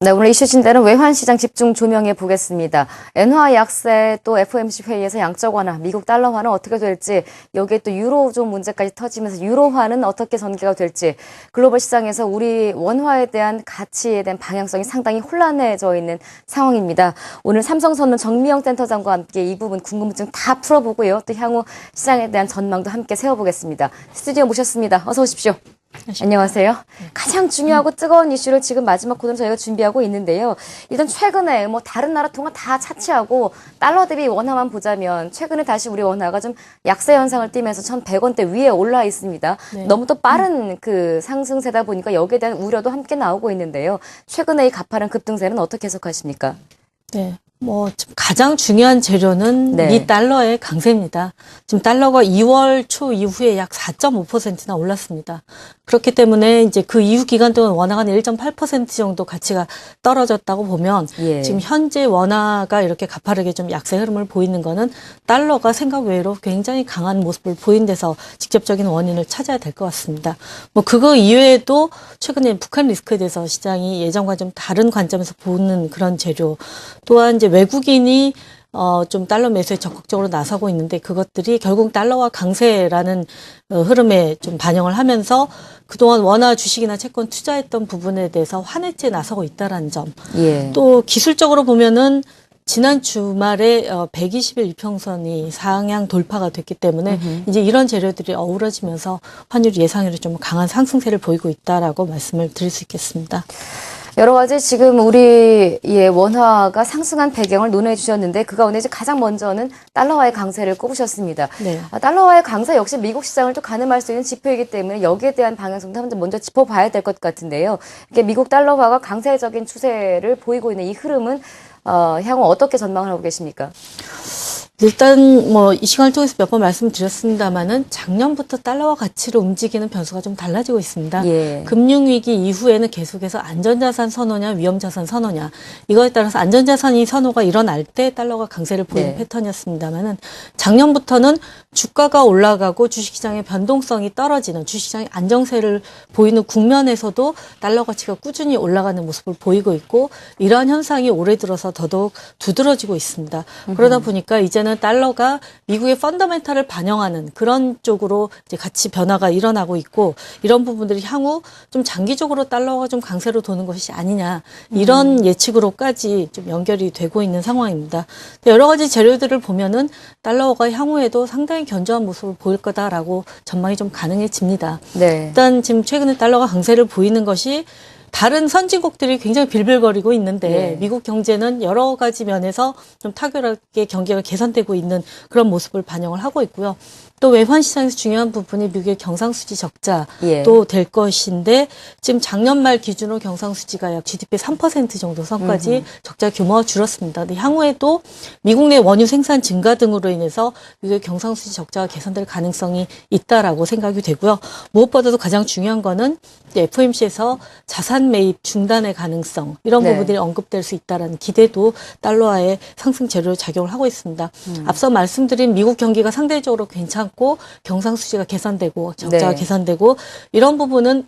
네, 오늘 이슈 진단은 외환시장 집중 조명해 보겠습니다. 엔화 약세 또 FOMC 회의에서 양적 완화, 미국 달러화는 어떻게 될지, 여기에 또 유로존 문제까지 터지면서 유로화는 어떻게 전개가 될지, 글로벌 시장에서 우리 원화에 대한 가치에 대한 방향성이 상당히 혼란해져 있는 상황입니다. 오늘 삼성전자 정미영 센터장과 함께 이 부분 궁금증 다 풀어보고요. 또 향후 시장에 대한 전망도 함께 세워보겠습니다. 스튜디오 모셨습니다. 어서 오십시오. 안녕하세요. 가장 중요하고 뜨거운 이슈를 지금 마지막 코너로 저희가 준비하고 있는데요. 일단 최근에 다른 나라 통화 다 차치하고 달러 대비 원화만 보자면 최근에 다시 우리 원화가 좀 약세 현상을 띠면서 1,100원대 위에 올라 있습니다. 네. 너무 또 빠른 그 상승세다 보니까 여기에 대한 우려도 함께 나오고 있는데요. 최근에 이 가파른 급등세는 어떻게 해석하십니까? 네. 지금 가장 중요한 재료는 미 달러의 강세입니다. 지금 달러가 2월 초 이후에 약 4.5%나 올랐습니다. 그렇기 때문에 이제 그 이후 기간 동안 원화가 1.8% 정도 가치가 떨어졌다고 보면 지금 현재 원화가 이렇게 가파르게 좀 약세 흐름을 보이는 거는 달러가 생각 외로 굉장히 강한 모습을 보인 데서 직접적인 원인을 찾아야 될 것 같습니다. 그거 이외에도 최근에 북한 리스크에 대해서 시장이 예전과 좀 다른 관점에서 보는 그런 재료, 또한 이제 외국인이 좀 달러 매수에 적극적으로 나서고 있는데 그것들이 결국 달러와 강세라는 흐름에 좀 반영을 하면서 그동안 원화 주식이나 채권 투자했던 부분에 대해서 환해지에 나서고 있다라는 점. 또 기술적으로 보면은 지난 주말에 120일 이평선이 상향 돌파가 됐기 때문에 이제 이런 재료들이 어우러지면서 환율 예상외로 좀 강한 상승세를 보이고 있다라고 말씀을 드릴 수 있겠습니다. 여러 가지 지금 우리의 원화가 상승한 배경을 논해 주셨는데 그 가운데 이제 가장 먼저는 달러화의 강세를 꼽으셨습니다. 네. 달러화의 강세 역시 미국 시장을 또 가늠할 수 있는 지표이기 때문에 여기에 대한 방향성도 먼저 짚어봐야 될 것 같은데요. 이게 미국 달러화가 강세적인 추세를 보이고 있는 이 흐름은 향후 어떻게 전망을 하고 계십니까? 일단 이 시간을 통해서 몇 번 말씀드렸습니다마는 작년부터 달러와 가치를 움직이는 변수가 좀 달라지고 있습니다. 금융위기 이후에는 계속해서 안전자산 선호냐 위험자산 선호냐, 이거에 따라서 안전자산이 선호가 일어날 때 달러가 강세를 보이는 패턴이었습니다마는 작년부터는 주가가 올라가고 주식시장의 변동성이 떨어지는, 주식시장의 안정세를 보이는 국면에서도 달러 가치가 꾸준히 올라가는 모습을 보이고 있고, 이러한 현상이 올해 들어서 더더욱 두드러지고 있습니다. 그러다 보니까 이제는 달러가 미국의 펀더멘탈을 반영하는 그런 쪽으로 이제 가치 변화가 일어나고 있고, 이런 부분들이 향후 좀 장기적으로 달러가 좀 강세로 도는 것이 아니냐, 이런 예측으로까지 좀 연결이 되고 있는 상황입니다. 여러 가지 재료들을 보면은 달러가 향후에도 상당히 견조한 모습을 보일 거다라고 전망이 좀 가능해집니다. 일단 지금 최근에 달러가 강세를 보이는 것이 다른 선진국들이 굉장히 빌빌거리고 있는데 미국 경제는 여러 가지 면에서 좀 탁월하게 경기가 개선되고 있는 그런 모습을 반영을 하고 있고요. 또 외환시장에서 중요한 부분이 미국의 경상수지 적자도 될 것인데, 지금 작년 말 기준으로 경상수지가 약 GDP 3% 정도 선까지 적자 규모가 줄었습니다. 근데 향후에도 미국 내 원유 생산 증가 등으로 인해서 미국의 경상수지 적자가 개선될 가능성이 있다라고 생각이 되고요. 무엇보다도 가장 중요한 거는 FOMC에서 자산 매입 중단의 가능성, 이런 부분들이 언급될 수 있다라는 기대도 달러화의 상승 재료로 작용을 하고 있습니다. 앞서 말씀드린 미국 경기가 상대적으로 괜찮고 경상수지가 개선되고 적자가 개선되고, 이런 부분은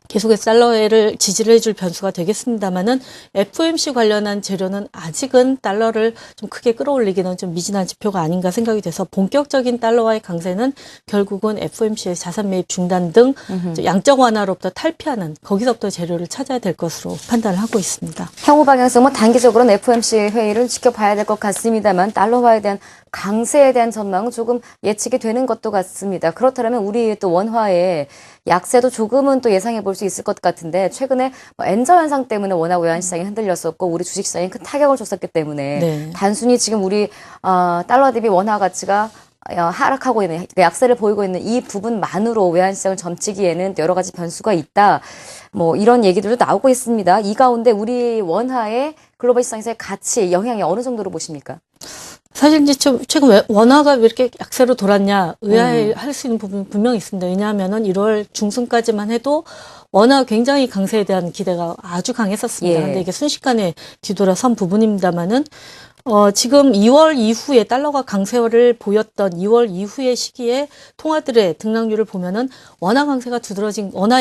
계속해서 달러를 지지를 해줄 변수가 되겠습니다만은 FOMC 관련한 재료는 아직은 달러를 좀 크게 끌어올리기는 좀 미진한 지표가 아닌가 생각이 돼서, 본격적인 달러와의 강세는 결국은 FOMC의 자산 매입 중단 등 양적 완화로부터 탈피하는, 거기서부터 재료를 찾아야 될 것으로 판단을 하고 있습니다. 향후 방향성은 단기적으로는 FOMC 회의를 지켜봐야 될 것 같습니다만 달러화에 대한 강세에 대한 전망은 조금 예측이 되는 것도 같습니다. 그렇다면 우리 또 원화의 약세도 조금은 또 예상해 볼 수 있을 것 같은데, 최근에 엔저 현상 때문에 워낙 외환시장이 흔들렸었고 우리 주식시장에 큰 타격을 줬었기 때문에 단순히 지금 우리 달러 대비 원화 가치가 하락하고 있는, 약세를 보이고 있는 이 부분만으로 외환시장을 점치기에는 여러 가지 변수가 있다, 이런 얘기들도 나오고 있습니다. 이 가운데 우리 원화의 글로벌 시장에서의 가치, 영향이 어느 정도로 보십니까? 사실 이제 최근 원화가 왜 이렇게 약세로 돌았냐 의아해할 수 있는 부분이 분명히 있습니다. 왜냐하면은 1월 중순까지만 해도 원화 굉장히 강세에 대한 기대가 아주 강했었습니다. 근데 이게 순식간에 뒤돌아선 부분입니다만은 지금 2월 이후에 달러가 강세를 보였던 2월 이후의 시기에 통화들의 등락률을 보면은 원화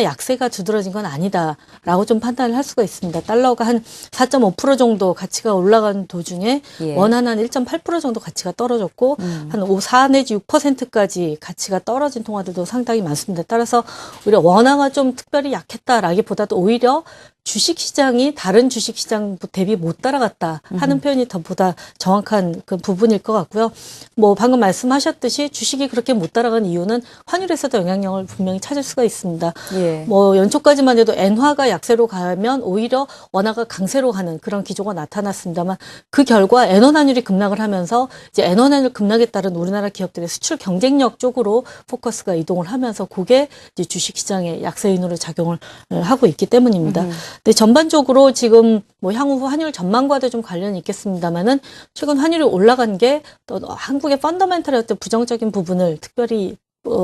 약세가 두드러진 건 아니다라고 좀 판단을 할 수가 있습니다. 달러가 한 4.5% 정도 가치가 올라가는 도중에 예. 원화는 한 1.8% 정도 가치가 떨어졌고 한 4 내지 6%까지 가치가 떨어진 통화들도 상당히 많습니다. 따라서 오히려 원화가 좀 특별히 약했다라기보다도 오히려 주식시장이 다른 주식시장 대비 못 따라갔다 하는 표현이 더 보다 정확한 그 부분일 것 같고요. 뭐 방금 말씀하셨듯이 주식이 그렇게 못 따라간 이유는 환율에서도 영향력을 분명히 찾을 수가 있습니다. 예. 뭐 연초까지만 해도 엔화가 약세로 가면 오히려 원화가 강세로 가는 그런 기조가 나타났습니다만 그 결과 엔원 환율이 급락을 하면서 이제 엔원 환율 급락에 따른 우리나라 기업들의 수출 경쟁력 쪽으로 포커스가 이동을 하면서 그게 이제 주식시장의 약세 요인으로 작용을 하고 있기 때문입니다. 근데 전반적으로 지금 뭐 향후 환율 전망과도 좀 관련이 있겠습니다만은 최근 환율이 올라간 게 또 한국의 펀더멘털의 어떤 부정적인 부분을 특별히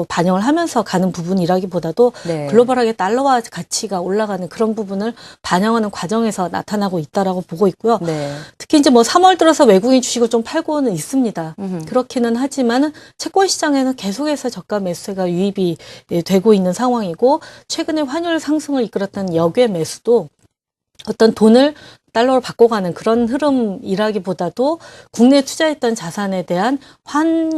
반영을 하면서 가는 부분이라기보다도 네. 글로벌하게 달러화 가치가 올라가는 그런 부분을 반영하는 과정에서 나타나고 있다라고 보고 있고요. 네. 특히 이제 뭐 3월 들어서 외국인 주식을 좀 팔고는 있습니다. 그렇기는 하지만 채권 시장에는 계속해서 저가 매수세가 유입이 되고 있는 상황이고 최근에 환율 상승을 이끌었던 역외 매수도 어떤 돈을 달러로 바꿔가는 그런 흐름이라기보다도 국내에 투자했던 자산에 대한 환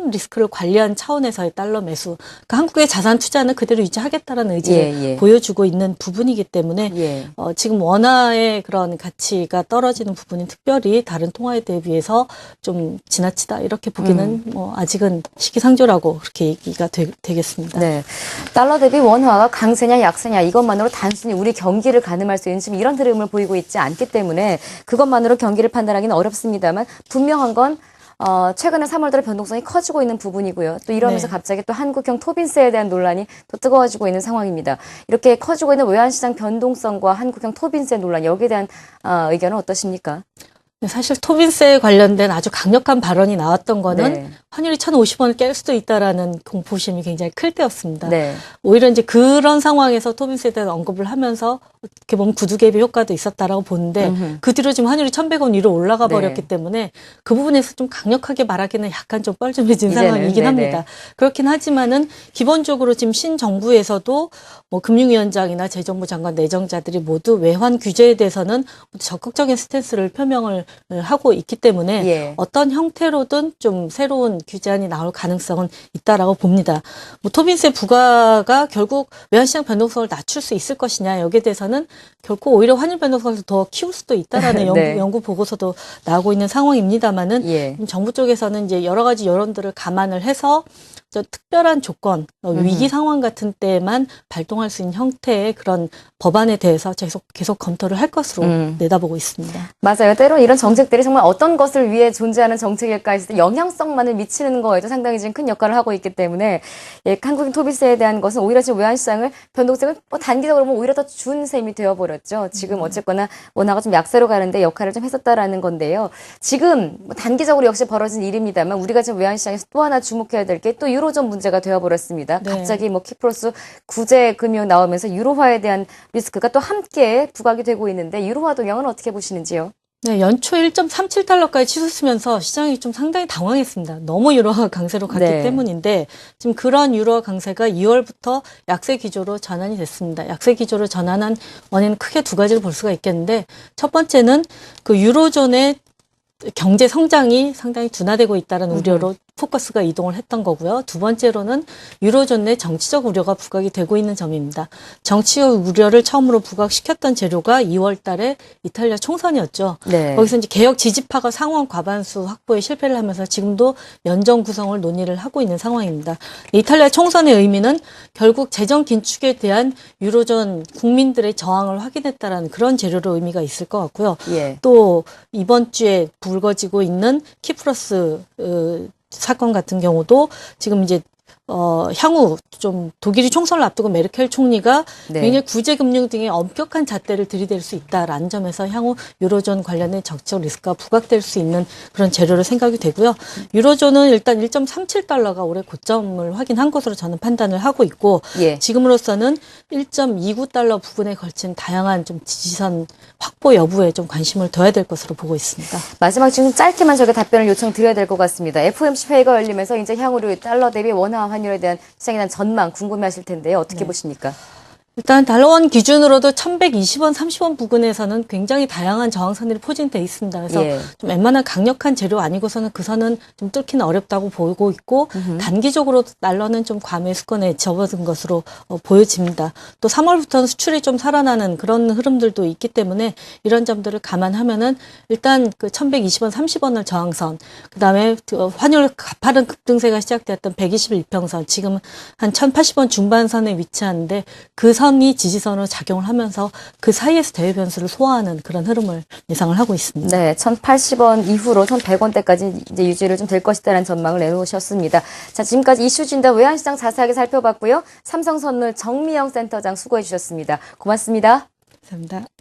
리스크를 관리한 차원에서의 달러 매수. 그러니까 한국의 자산 투자는 그대로 유지하겠다라는 의지를 보여주고 있는 부분이기 때문에 지금 원화의 그런 가치가 떨어지는 부분이 특별히 다른 통화에 대비해서 좀 지나치다 이렇게 보기는 뭐 아직은 시기상조라고 그렇게 얘기가 되겠습니다. 네. 달러 대비 원화가 강세냐 약세냐 이것만으로 단순히 우리 경기를 가늠할 수 있는 지금 이런 흐름을 보이고 있지 않기 때문에 그것만으로 경기를 판단하기는 어렵습니다만 분명한 건 최근에 3월 들어 변동성이 커지고 있는 부분이고요. 또 이러면서 네. 갑자기 또 한국형 토빈세에 대한 논란이 또 뜨거워지고 있는 상황입니다. 이렇게 커지고 있는 외환시장 변동성과 한국형 토빈세 논란 여기에 대한 의견은 어떠십니까? 사실 토빈세에 관련된 아주 강력한 발언이 나왔던 거는 네. 환율이 1,050원을 깰 수도 있다라는 공포심이 굉장히 클 때였습니다. 네. 오히려 이제 그런 상황에서 토빈세에 대한 언급을 하면서 어떻게 보면 구두개비 효과도 있었다라고 보는데 그 뒤로 지금 환율이 1,100원 위로 올라가 버렸기 때문에 그 부분에서 좀 강력하게 말하기는 약간 좀 뻘쭘해진 상황이긴 합니다. 그렇긴 하지만은 기본적으로 지금 신정부에서도 뭐 금융위원장이나 재정부 장관 내정자들이 모두 외환 규제에 대해서는 적극적인 스탠스를 표명을 하고 있기 때문에 어떤 형태로든 좀 새로운 규제안이 나올 가능성은 있다라고 봅니다. 뭐 토빈세 부과가 결국 외환시장 변동성을 낮출 수 있을 것이냐 여기에 대해서는 결코 오히려 환율 변동성을 더 키울 수도 있다라는 연구 보고서도 나오고 있는 상황입니다만은 정부 쪽에서는 이제 여러 가지 여론들을 감안을 해서 특별한 조건, 위기 상황 같은 때만 발동할 수 있는 형태의 그런 법안에 대해서 계속 검토를 할 것으로 내다보고 있습니다. 맞아요. 때론 이런 정책들이 정말 어떤 것을 위해 존재하는 정책일까 했을 때 영향성만을 미치는 거에도 상당히 지금 큰 역할을 하고 있기 때문에 한국인 토비세에 대한 것은 오히려 지금 외환시장을 변동성을 단기적으로 보면 오히려 더 준 셈이 되어버렸죠. 지금 어쨌거나 원화가 좀 약세로 가는데 역할을 좀 했었다라는 건데요. 지금 단기적으로 역시 벌어진 일입니다만 우리가 지금 외환시장에서 또 하나 주목해야 될 게 또 유로존 문제가 되어버렸습니다. 갑자기 뭐 키프로스 구제 금융 나오면서 유로화에 대한 리스크가 또 함께 부각이 되고 있는데 유로화 동향은 어떻게 보시는지요? 네, 연초 1.37달러까지 치솟으면서 시장이 좀 상당히 당황했습니다. 너무 유로화가 강세로 갔기 때문인데 지금 그런 유로화 강세가 2월부터 약세 기조로 전환이 됐습니다. 약세 기조로 전환한 원인은 크게 두 가지를 볼 수가 있겠는데 첫 번째는 그 유로존의 경제 성장이 상당히 둔화되고 있다는 우려로 포커스가 이동을 했던 거고요. 두 번째로는 유로존 내 정치적 우려가 부각이 되고 있는 점입니다. 정치적 우려를 처음으로 부각시켰던 재료가 2월 달에 이탈리아 총선이었죠. 거기서 이제 개혁 지지파가 상원 과반수 확보에 실패를 하면서 지금도 연정 구성을 논의를 하고 있는 상황입니다. 이탈리아 총선의 의미는 결국 재정 긴축에 대한 유로존 국민들의 저항을 확인했다라는 그런 재료로 의미가 있을 것 같고요. 또 이번 주에 불거지고 있는 키프로스 사건 같은 경우도 지금 이제 향후 좀 독일이 총선을 앞두고 메르켈 총리가 네. 굉장히 구제 금융 등의 엄격한 잣대를 들이댈 수 있다라는 점에서 향후 유로존 관련된 정치적 리스크가 부각될 수 있는 그런 재료로 생각이 되고요. 유로존은 일단 1.37달러가 올해 고점을 확인한 것으로 저는 판단을 하고 있고 예. 지금으로서는 1.29달러 부근에 걸친 다양한 좀 지지선 확보 여부에 좀 관심을 둬야 될 것으로 보고 있습니다. 마지막 지금 짧게만 저게 답변을 요청드려야 될 것 같습니다. FOMC 회의가 열리면서 이제 향후로 달러 대비 원화 환율에 대한 시장에 대한 전망 궁금해하실 텐데요. 어떻게 보십니까? 일단 달러원 기준으로도 1120원, 30원 부근에서는 굉장히 다양한 저항선들이 포진돼 있습니다. 그래서 예. 좀 웬만한 강력한 재료 아니고서는 그 선은 좀 뚫기는 어렵다고 보고 있고 단기적으로 달러는 좀 과매수권에 접어든 것으로 보여집니다. 또 3월부터는 수출이 좀 살아나는 그런 흐름들도 있기 때문에 이런 점들을 감안하면은 일단 그 1120원, 30원을 저항선, 그다음에 환율 가파른 급등세가 시작되었던 121평선, 지금 한 1080원 중반선에 위치하는데 그 선이 지지선으로 작용을 하면서 그 사이에서 대외 변수를 소화하는 그런 흐름을 예상을 하고 있습니다. 네, 1,080원 이후로 1,100원대까지 이제 유지를 좀 될 것이다라는 전망을 내놓으셨습니다. 자, 지금까지 이슈 진단 외환시장 자세하게 살펴봤고요. 삼성선물 정미영 센터장 수고해 주셨습니다. 고맙습니다. 감사합니다.